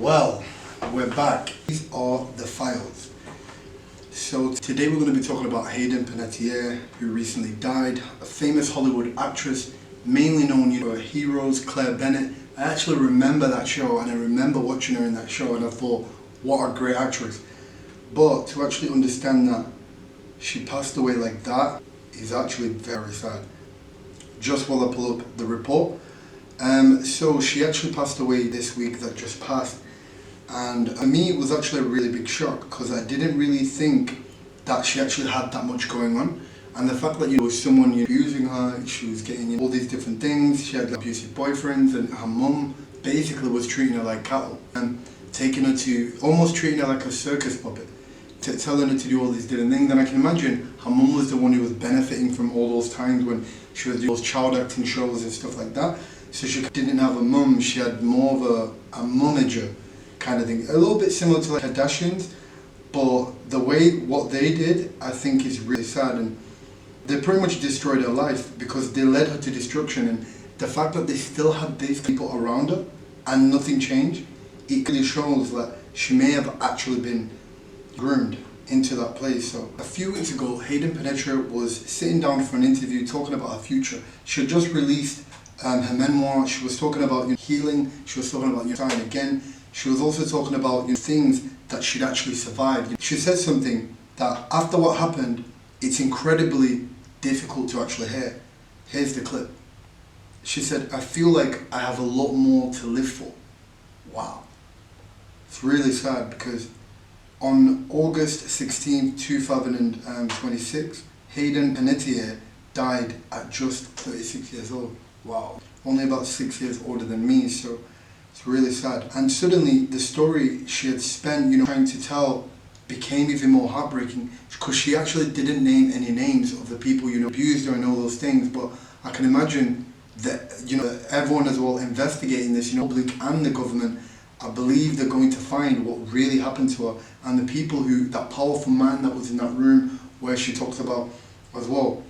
Well, we're back. These are the files. So today we're going to be talking about Hayden Panettiere, who recently died, a famous Hollywood actress, mainly known for Heroes, Claire Bennett. I actually remember that show, and I remember watching her in that show, and I thought, what a great actress. But to actually understand that she passed away like that is actually very sad. Just while I pull up the report. So she actually passed away this week that just passed. And for me, it was actually a really big shock because I didn't really think that she actually had that much going on. And the fact that someone abusing her, she was getting all these different things, she had abusive boyfriends, and her mum basically was treating her like cattle and taking her to, almost treating her like a circus puppet, telling her to do all these different things. And I can imagine her mum was the one who was benefiting from all those times when she was doing those child acting shows and stuff like that. So she didn't have a mum, she had more of a momager kind of thing. A little bit similar to like Kardashians, but the way what they did, I think is really sad. And they pretty much destroyed her life because they led her to destruction. And the fact that they still had these people around her and nothing changed, it really shows that she may have actually been groomed into that place. So a few weeks ago, Hayden Panettiere was sitting down for an interview talking about her future. She had just released her memoir. She was talking about healing. She was talking about starting again. She was also talking about things that she'd actually survived. She said something that after what happened, it's incredibly difficult to actually hear. Here's the clip. She said, "I feel like I have a lot more to live for." Wow. It's really sad because on August 16, 2026, Hayden Panettiere died at just 36 years old. Wow. Only about 6 years older than me, so it's really sad. And suddenly the story she had spent, trying to tell became even more heartbreaking because she actually didn't name any names of the people, abused her and all those things. But I can imagine that, everyone as well investigating this, public and the government, I believe they're going to find what really happened to her and the people that powerful man that was in that room where she talks about as well.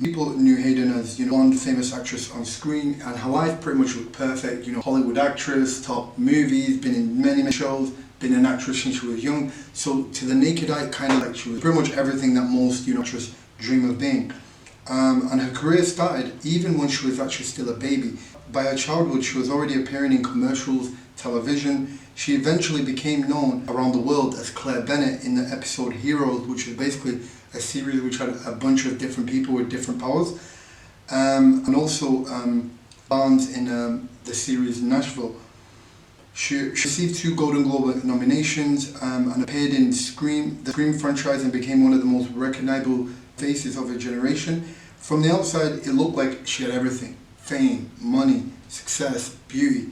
People knew Hayden as, one famous actress on screen, and her life pretty much looked perfect. Hollywood actress, top movies, been in many shows, been an actress since she was young. So to the naked eye, kind of like she was pretty much everything that most, actresses dream of being. And her career started even when she was actually still a baby. By her childhood, she was already appearing in commercials, television. She eventually became known around the world as Claire Bennett in the episode Heroes, which is basically a series which had a bunch of different people with different powers. And also Barnes in the series Nashville. She received 2 Golden Globe nominations and appeared in the Scream franchise and became one of the most recognizable faces of her generation. From the outside, it looked like she had everything: fame, money, success, beauty,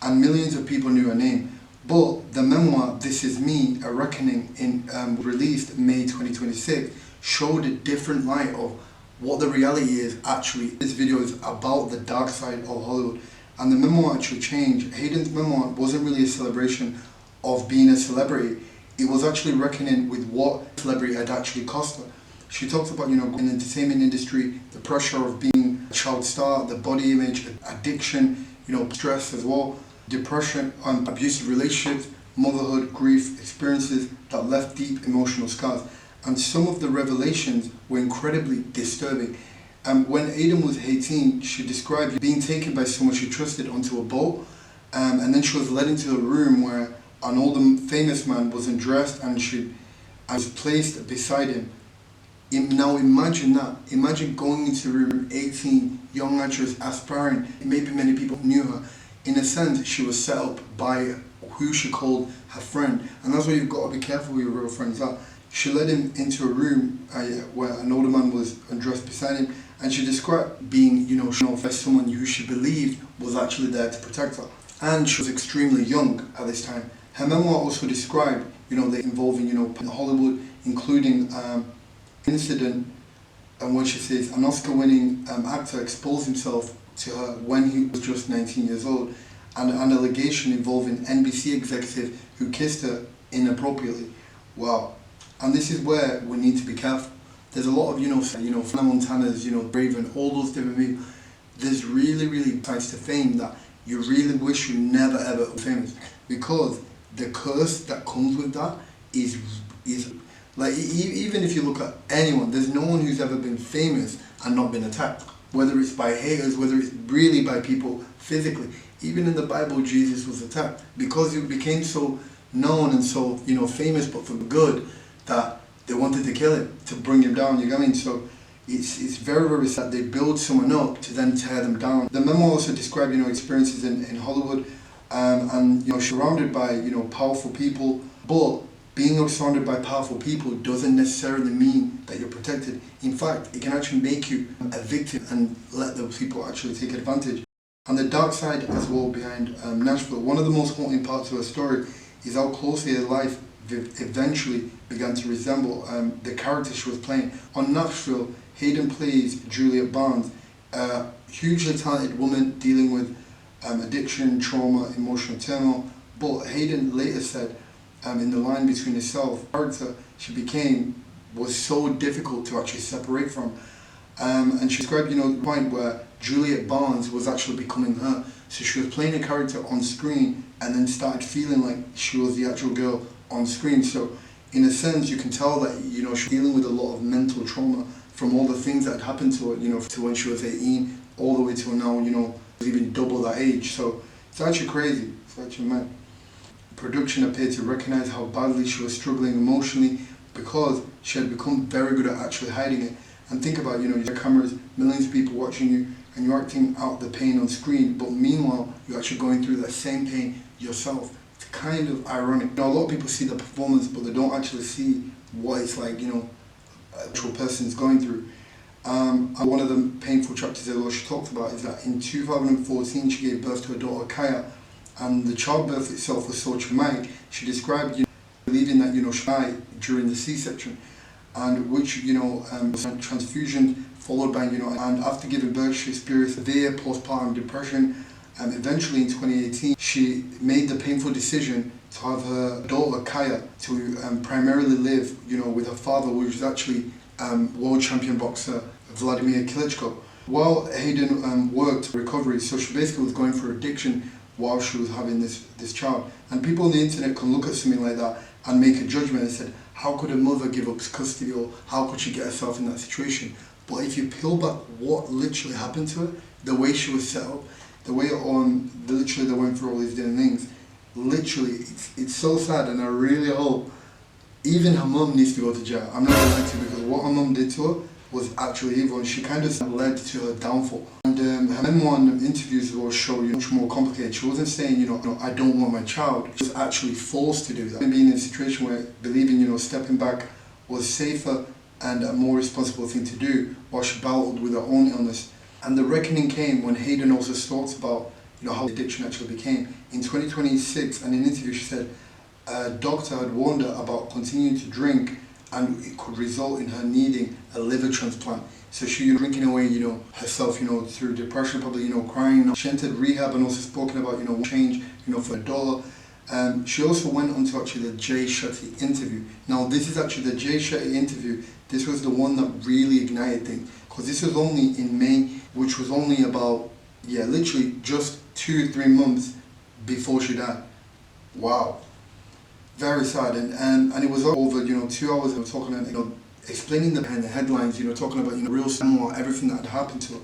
and millions of people knew her name. But the memoir, This Is Me, A Reckoning, released May 2026, showed a different light of what the reality is actually. This video is about the dark side of Hollywood. And the memoir actually changed. Hayden's memoir wasn't really a celebration of being a celebrity. It was actually reckoning with what celebrity had actually cost her. She talks about, in the entertainment industry, the pressure of being a child star, the body image, addiction, stress as well, depression, abusive relationships, motherhood, grief, experiences that left deep emotional scars. And some of the revelations were incredibly disturbing. When Hayden was 18, she described being taken by someone she trusted onto a boat, and then she was led into a room where an older famous man was undressed and she was placed beside him. Now imagine that. Imagine going into a room, 18, young actress, aspiring. Maybe many people knew her. In a sense, she was set up by who she called her friend. And that's why you've got to be careful who your real friends are. She led him into a room where an older man was undressed beside him, and she described being, by someone who she believed was actually there to protect her. And she was extremely young at this time. Her memoir also described, the involving, Hollywood, including incident and when she says an Oscar-winning actor exposed himself to her when he was just 19 years old, and an allegation involving NBC executive who kissed her inappropriately. Wow. And this is where we need to be careful. There's a lot of, Hannah Montana's, Raven, all those different people. There's really, really ties to fame that you really wish you never ever were famous, because the curse that comes with that is like, even if you look at anyone, there's no one who's ever been famous and not been attacked, whether it's by haters, whether it's really by people physically. Even in the Bible, Jesus was attacked because he became so known and so, famous, but for good, that they wanted to kill him, to bring him down. You get what I mean? So it's very, very sad. They build someone up to then tear them down. The memo also described, experiences in Hollywood, and surrounded by powerful people. But being surrounded by powerful people doesn't necessarily mean that you're protected. In fact, it can actually make you a victim and let those people actually take advantage. And the dark side as well behind Nashville. One of the most haunting parts of her story is how closely her life eventually began to resemble the character she was playing. On Nashville, Hayden plays Juliet Barnes, a hugely talented woman dealing with addiction, trauma, emotional turmoil. But Hayden later said, in the line between herself, the character she became was so difficult to actually separate from. And she described, the point where Juliet Barnes was actually becoming her. So she was playing a character on screen and then started feeling like she was the actual girl on screen. So in a sense, you can tell that, she was dealing with a lot of mental trauma from all the things that had happened to her, to when she was 18, all the way to now, was even double that age. So it's actually crazy. It's actually mad. Production appeared to recognize how badly she was struggling emotionally, because she had become very good at actually hiding it. And think about, your cameras, millions of people watching you, and you're acting out the pain on screen, but meanwhile, you're actually going through that same pain yourself. It's kind of ironic. A lot of people see the performance, but they don't actually see what it's like, an actual person's going through. And one of the painful chapters that she talked about is that in 2014, she gave birth to her daughter, Kaya, and the childbirth itself was so traumatic. She described, believing that, she died during the C-section, and which, transfusion followed by, and after giving birth, she experienced severe postpartum depression. And eventually in 2018, she made the painful decision to have her daughter, Kaya, to primarily live, with her father, which was actually world champion boxer Vladimir Klitschko. While Hayden worked recovery, so she basically was going for addiction while she was having this child. And people on the internet can look at something like that and make a judgment and said, how could a mother give up custody, or how could she get herself in that situation? But if you peel back what literally happened to her, the way she was set up, the way literally they went through all these different things, literally, it's so sad, and I really hope even her mum needs to go to jail. I'm not going to lie to you, because what her mum did to her was actually evil, and she kind of led to her downfall. And her memoir and interviews will show you much more complicated. She wasn't saying, no, I don't want my child. She was actually forced to do that. Being in a situation where believing, stepping back was safer and a more responsible thing to do, while she battled with her own illness. And the reckoning came when Hayden also talks about, how addiction actually became. In 2026, in an interview, she said a doctor had warned her about continuing to drink, and it could result in her needing a liver transplant. So she drinking away, herself, through depression, probably, crying. She entered rehab and also spoken about, change, for her daughter. She also went on to actually the Jay Shetty interview. Now, this is actually the Jay Shetty interview. This was the one that really ignited things, because this was only in May, which was only about, literally just 2-3 months before she died. Wow. Very sad, and it was over 2 hours of talking and explaining behind the headlines, talking about real memoir, everything that had happened to her.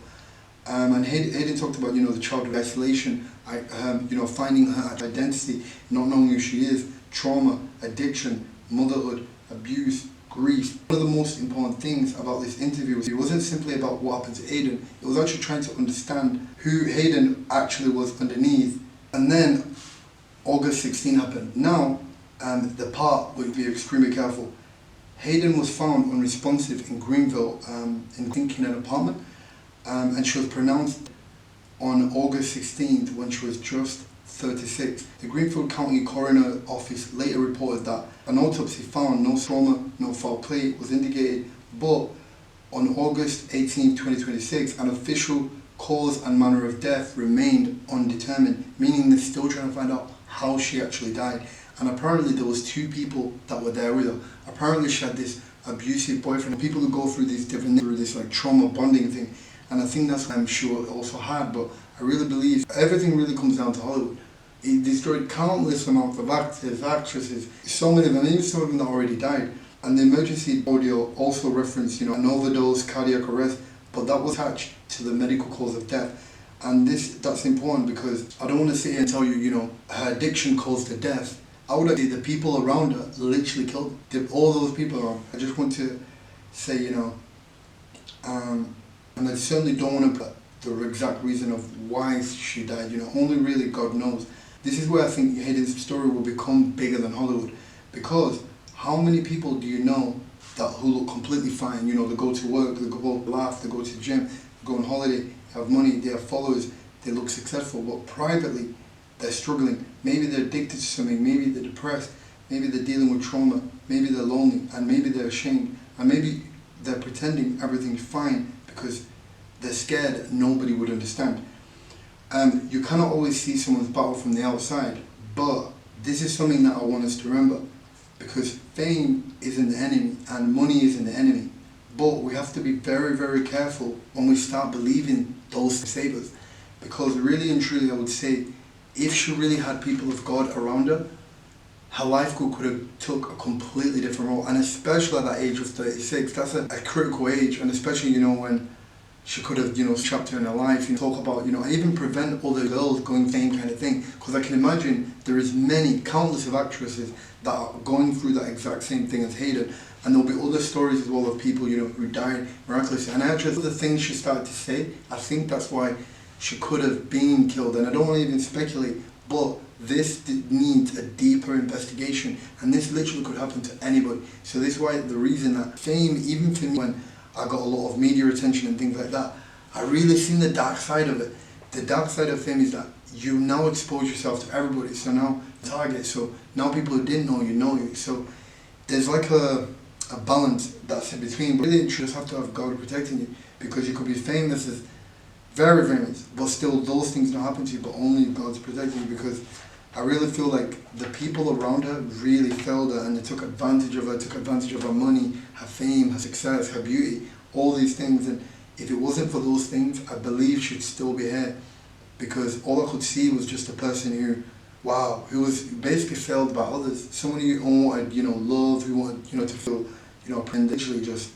And Hayden talked about the childhood isolation, finding her identity, not knowing who she is, trauma, addiction, motherhood, abuse, grief. One of the most important things about this interview was it wasn't simply about what happened to Hayden. It was actually trying to understand who Hayden actually was underneath. And then August 16 happened. Now, the part where you be extremely careful. Hayden was found unresponsive in Greenville, in an apartment, and she was pronounced on August 16th when she was just 36. The Greenfield County Coroner Office later reported that an autopsy found no trauma, no foul play was indicated, but on August 18, 2026, an official cause and manner of death remained undetermined, meaning they're still trying to find out how she actually died. And apparently there was 2 people that were there with her. Apparently she had this abusive boyfriend. People who go through these different, through this like trauma bonding thing, and I think that's what I'm sure also had, but I really believe everything really comes down to Hollywood. It destroyed countless amounts of actors, actresses, so many of them, even some of them that already died. And the emergency audio also referenced, an overdose, cardiac arrest, but that was attached to the medical cause of death. And that's important because I don't want to sit here and tell you, her addiction caused her death. I would say the people around her literally killed her. All those people around. I just want to say, and I certainly don't want to put the exact reason of why she died, only really God knows. This is where I think Hayden's story will become bigger than Hollywood, because how many people do you know who look completely fine? They go to work, they go laugh, they go to the gym, they go on holiday, they have money, they have followers, they look successful, but privately they're struggling. Maybe they're addicted to something, maybe they're depressed, maybe they're dealing with trauma, maybe they're lonely, and maybe they're ashamed, and maybe they're pretending everything's fine because they're scared that nobody would understand. You cannot always see someone's battle from the outside, but this is something that I want us to remember, because fame isn't the enemy and money isn't the enemy, but we have to be very, very careful when we start believing those save us, because really and truly I would say, if she really had people of God around her, her life could have took a completely different role, and especially at that age of 36, that's a critical age, and especially when she could have, chapter in her life, talk about, even prevent other girls going same kind of thing. Because I can imagine there is countless of actresses that are going through that exact same thing as Hayden. And there'll be other stories as well of people, who died miraculously. And actually, the things she started to say, I think that's why she could have been killed. And I don't want to even speculate, but this needs a deeper investigation. And this literally could happen to anybody. So this is why the reason that fame, even for me, when I got a lot of media attention and things like that, I really seen the dark side of it. The dark side of fame is that you now expose yourself to everybody, so now target, so now people who didn't know you. So there's like a balance that's in between, but really you just have to have God protecting you, because you could be famous, as very famous, but still those things don't happen to you, but only God's protecting you, because I really feel like the people around her really failed her, and they took advantage of her money, her fame, her success, her beauty, all these things. And if it wasn't for those things, I believe she'd still be here, because all I could see was just a person who was basically failed by others. Someone who wanted, love, who wanted, to feel, and literally just,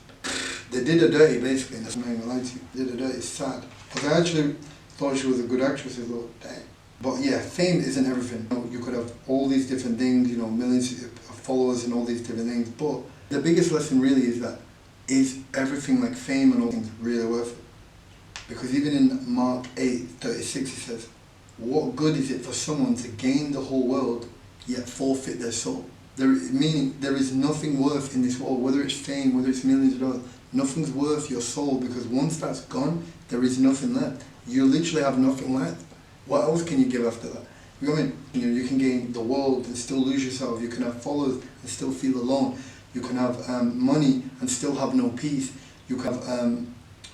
they did her dirty basically, and that's not even lie to you. They did her dirty. It's sad. Because I actually thought she was a good actress as well. Dang. But yeah, fame isn't everything. You could have all these different things, millions of followers and all these different things. But the biggest lesson really is that, is everything like fame and all things really worth it? Because even in Mark 8:36 it says, what good is it for someone to gain the whole world yet forfeit their soul? Meaning there is nothing worth in this world, whether it's fame, whether it's millions of dollars, nothing's worth your soul, because once that's gone, there is nothing left. You literally have nothing left. What else can you give after that? You know what I mean? You can gain the world and still lose yourself. You can have followers and still feel alone. You can have money and still have no peace. You can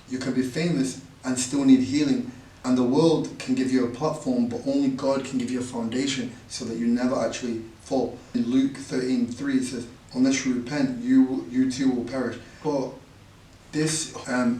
be famous and still need healing. And the world can give you a platform, but only God can give you a foundation so that you never actually fall. In Luke 13:3 it says, unless you repent, you too will perish. But this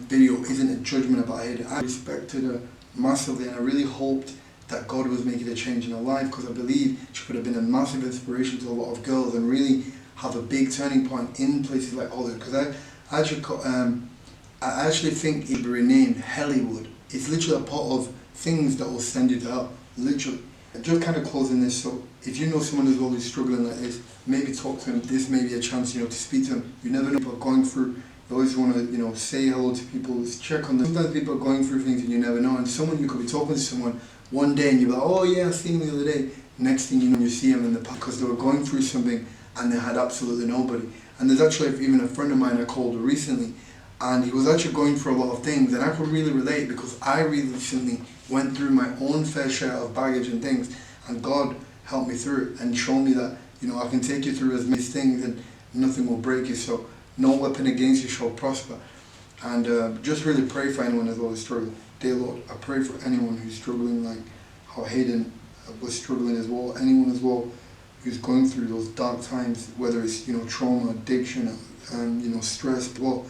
video isn't a judgment about Hayden. I respected her massively, and I really hoped that God was making a change in her life, because I believe she could have been a massive inspiration to a lot of girls and really have a big turning point in places like Hollywood. Because I actually think it should be renamed Hellywood. It's literally a pot of things that will send you to hell, literally. Just kind of closing this, so if you know someone as well who's struggling like this, maybe talk to them. This may be a chance, to speak to them. You never know people are going through. You always want to, say hello to people, check on them. Sometimes people are going through things and you never know. And you could be talking to someone one day and you're like, oh yeah, I seen him the other day. Next thing you know, you see him in the past, because they were going through something and they had absolutely nobody. And there's actually even a friend of mine I called recently, and he was actually going through a lot of things, and I could really relate, because I recently went through my own fair share of baggage and things, and God helped me through it and showed me that, I can take you through as many things and nothing will break you. So no weapon against you shall prosper. And just really pray for anyone as well who's struggling. Dear Lord, I pray for anyone who's struggling like how Hayden was struggling as well. Anyone as well who's going through those dark times, whether it's trauma, addiction, and stress, well,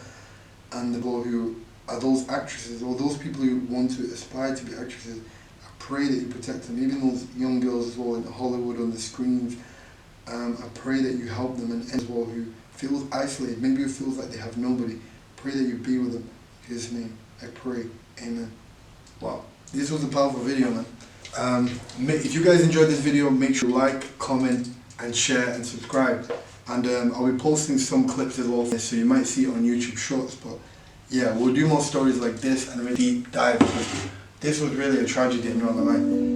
and the people who are those actresses or those people who want to aspire to be actresses. pray that you protect them, even those young girls as well in Hollywood on the screens. I pray that you help them, and as well who feels isolated, maybe who feels like they have nobody. Pray that you be with them. In His name, I pray. Amen. Wow, this was a powerful video, man. If you guys enjoyed this video, make sure you like, comment, and share, and subscribe. And I'll be posting some clips as well, so you might see it on YouTube Shorts. But yeah, we'll do more stories like this and really deep dive, because this was really a tragedy, I'm not gonna lie.